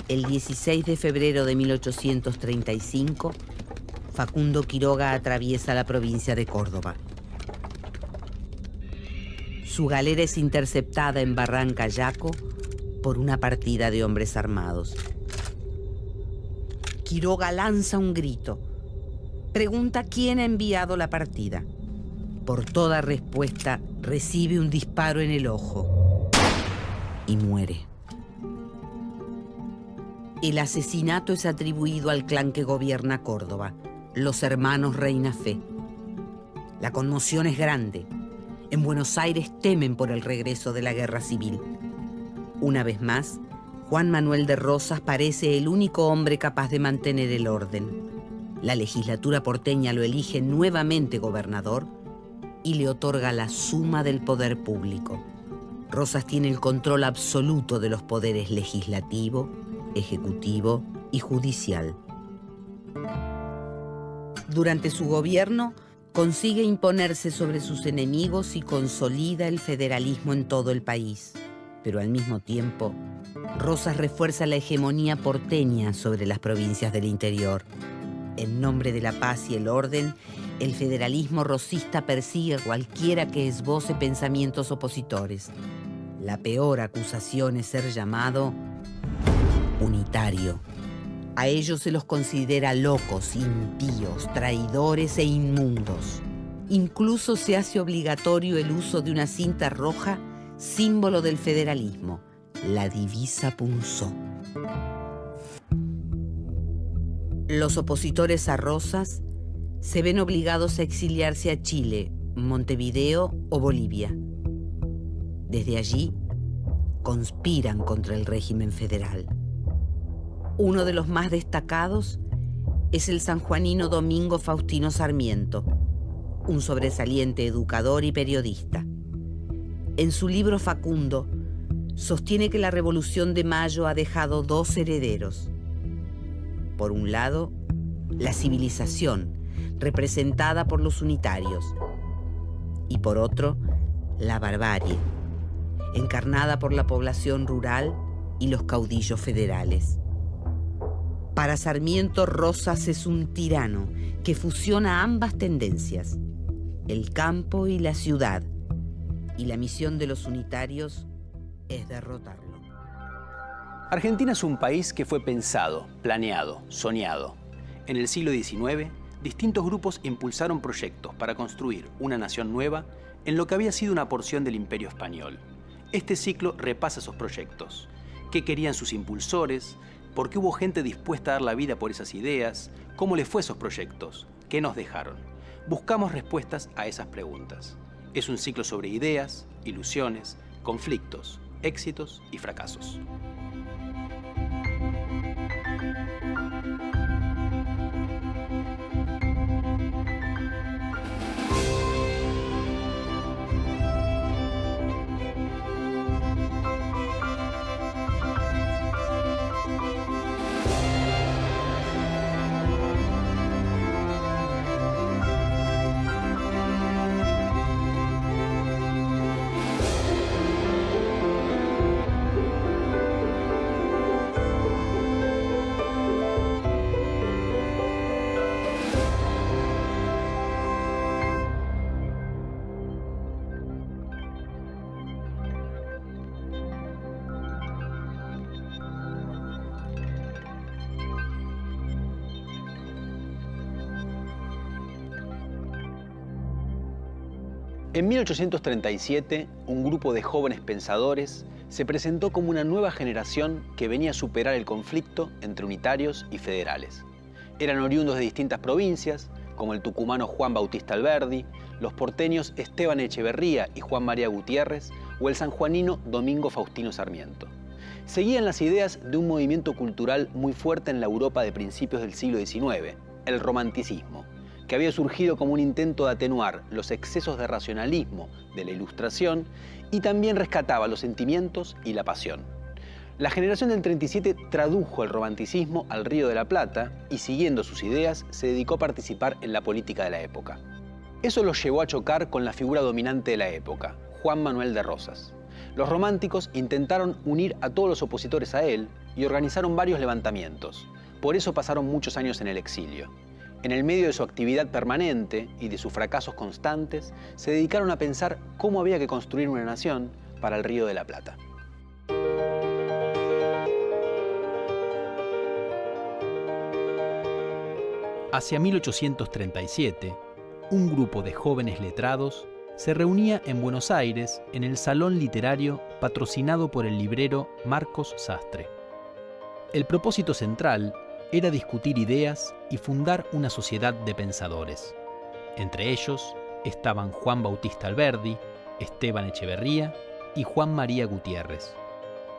El 16 de febrero de 1835, Facundo Quiroga atraviesa la provincia de Córdoba. Su galera es interceptada en Barranca Yaco por una partida de hombres armados. Quiroga lanza un grito. Pregunta quién ha enviado la partida. Por toda respuesta, recibe un disparo en el ojo y muere. El asesinato es atribuido al clan que gobierna Córdoba, los hermanos Reina Fe. La conmoción es grande. En Buenos Aires temen por el regreso de la guerra civil. Una vez más, Juan Manuel de Rosas parece el único hombre capaz de mantener el orden. La legislatura porteña lo elige nuevamente gobernador y le otorga la suma del poder público. Rosas tiene el control absoluto de los poderes legislativo, ejecutivo y judicial. Durante su gobierno, consigue imponerse sobre sus enemigos y consolida el federalismo en todo el país. Pero al mismo tiempo, Rosas refuerza la hegemonía porteña sobre las provincias del interior. En nombre de la paz y el orden, el federalismo rosista persigue a cualquiera que esboce pensamientos opositores. La peor acusación es ser llamado unitario. A ellos se los considera locos, impíos, traidores e inmundos. Incluso se hace obligatorio el uso de una cinta roja, símbolo del federalismo, la divisa punzó. Los opositores a Rosas se ven obligados a exiliarse a Chile, Montevideo o Bolivia. Desde allí, conspiran contra el régimen federal. Uno de los más destacados es el sanjuanino Domingo Faustino Sarmiento, un sobresaliente educador y periodista. En su libro Facundo, sostiene que la Revolución de Mayo ha dejado dos herederos. Por un lado, la civilización, representada por los unitarios, y por otro, la barbarie, encarnada por la población rural y los caudillos federales. Para Sarmiento, Rosas es un tirano que fusiona ambas tendencias, el campo y la ciudad, y la misión de los unitarios es derrotarlo. Argentina es un país que fue pensado, planeado, soñado. En el siglo XIX, distintos grupos impulsaron proyectos para construir una nación nueva en lo que había sido una porción del Imperio Español. Este ciclo repasa esos proyectos. ¿Qué querían sus impulsores? ¿Por qué hubo gente dispuesta a dar la vida por esas ideas? ¿Cómo les fue esos proyectos? ¿Qué nos dejaron? Buscamos respuestas a esas preguntas. Es un ciclo sobre ideas, ilusiones, conflictos, éxitos y fracasos. En 1837, un grupo de jóvenes pensadores se presentó como una nueva generación que venía a superar el conflicto entre unitarios y federales. Eran oriundos de distintas provincias, como el tucumano Juan Bautista Alberdi, los porteños Esteban Echeverría y Juan María Gutiérrez, o el sanjuanino Domingo Faustino Sarmiento. Seguían las ideas de un movimiento cultural muy fuerte en la Europa de principios del siglo XIX, el romanticismo, que había surgido como un intento de atenuar los excesos de racionalismo de la Ilustración y también rescataba los sentimientos y la pasión. La generación del 37 tradujo el romanticismo al Río de la Plata y, siguiendo sus ideas, se dedicó a participar en la política de la época. Eso los llevó a chocar con la figura dominante de la época, Juan Manuel de Rosas. Los románticos intentaron unir a todos los opositores a él y organizaron varios levantamientos. Por eso pasaron muchos años en el exilio. En el medio de su actividad permanente y de sus fracasos constantes, se dedicaron a pensar cómo había que construir una nación para el Río de la Plata. Hacia 1837, un grupo de jóvenes letrados se reunía en Buenos Aires en el Salón Literario patrocinado por el librero Marcos Sastre. El propósito central era discutir ideas y fundar una sociedad de pensadores. Entre ellos estaban Juan Bautista Alberdi, Esteban Echeverría y Juan María Gutiérrez.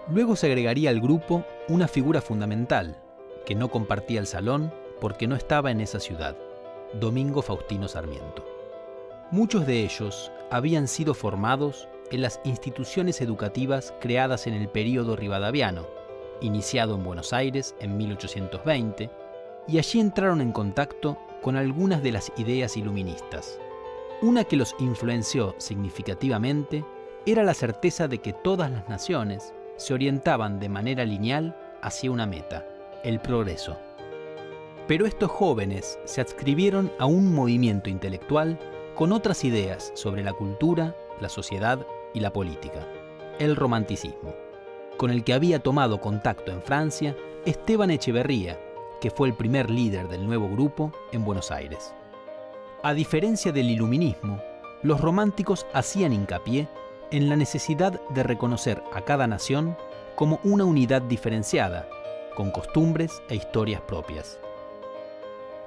Luego se agregaría al grupo una figura fundamental, que no compartía el salón porque no estaba en esa ciudad, Domingo Faustino Sarmiento. Muchos de ellos habían sido formados en las instituciones educativas creadas en el período rivadaviano, iniciado en Buenos Aires en 1820, y allí entraron en contacto con algunas de las ideas iluministas. Una que los influenció significativamente era la certeza de que todas las naciones se orientaban de manera lineal hacia una meta, el progreso. Pero estos jóvenes se adscribieron a un movimiento intelectual con otras ideas sobre la cultura, la sociedad y la política, el romanticismo, con el que había tomado contacto en Francia Esteban Echeverría, que fue el primer líder del nuevo grupo en Buenos Aires. A diferencia del iluminismo, los románticos hacían hincapié en la necesidad de reconocer a cada nación como una unidad diferenciada, con costumbres e historias propias.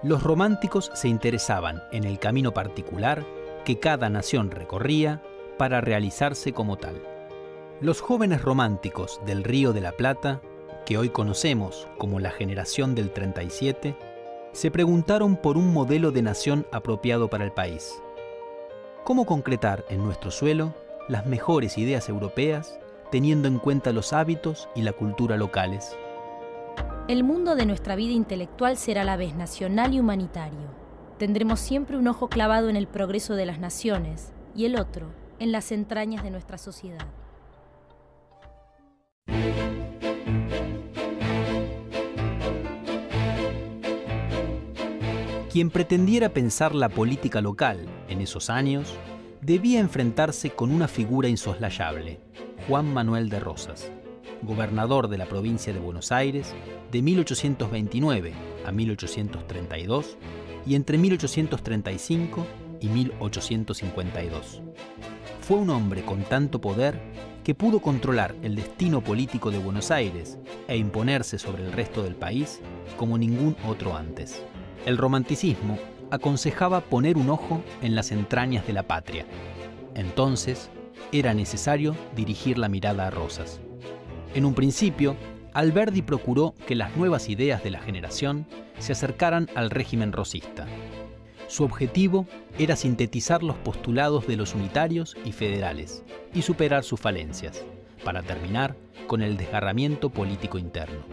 Los románticos se interesaban en el camino particular que cada nación recorría para realizarse como tal. Los jóvenes románticos del Río de la Plata, que hoy conocemos como la generación del 37, se preguntaron por un modelo de nación apropiado para el país. ¿Cómo concretar en nuestro suelo las mejores ideas europeas teniendo en cuenta los hábitos y la cultura locales? El mundo de nuestra vida intelectual será a la vez nacional y humanitario. Tendremos siempre un ojo clavado en el progreso de las naciones y el otro en las entrañas de nuestra sociedad. Quien pretendiera pensar la política local en esos años debía enfrentarse con una figura insoslayable, Juan Manuel de Rosas, gobernador de la provincia de Buenos Aires de 1829 a 1832 y entre 1835 y 1852. Fue un hombre con tanto poder que pudo controlar el destino político de Buenos Aires e imponerse sobre el resto del país como ningún otro antes. El romanticismo aconsejaba poner un ojo en las entrañas de la patria. Entonces, era necesario dirigir la mirada a Rosas. En un principio, Alberdi procuró que las nuevas ideas de la generación se acercaran al régimen rosista. Su objetivo era sintetizar los postulados de los unitarios y federales y superar sus falencias, para terminar con el desgarramiento político interno.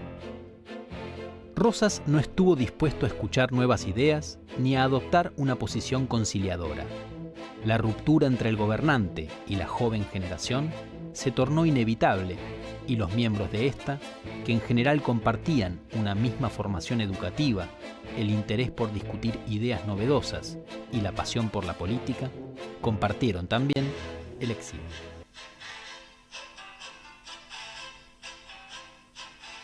Rosas no estuvo dispuesto a escuchar nuevas ideas ni a adoptar una posición conciliadora. La ruptura entre el gobernante y la joven generación se tornó inevitable y los miembros de esta, que en general compartían una misma formación educativa, el interés por discutir ideas novedosas y la pasión por la política, compartieron también el exilio.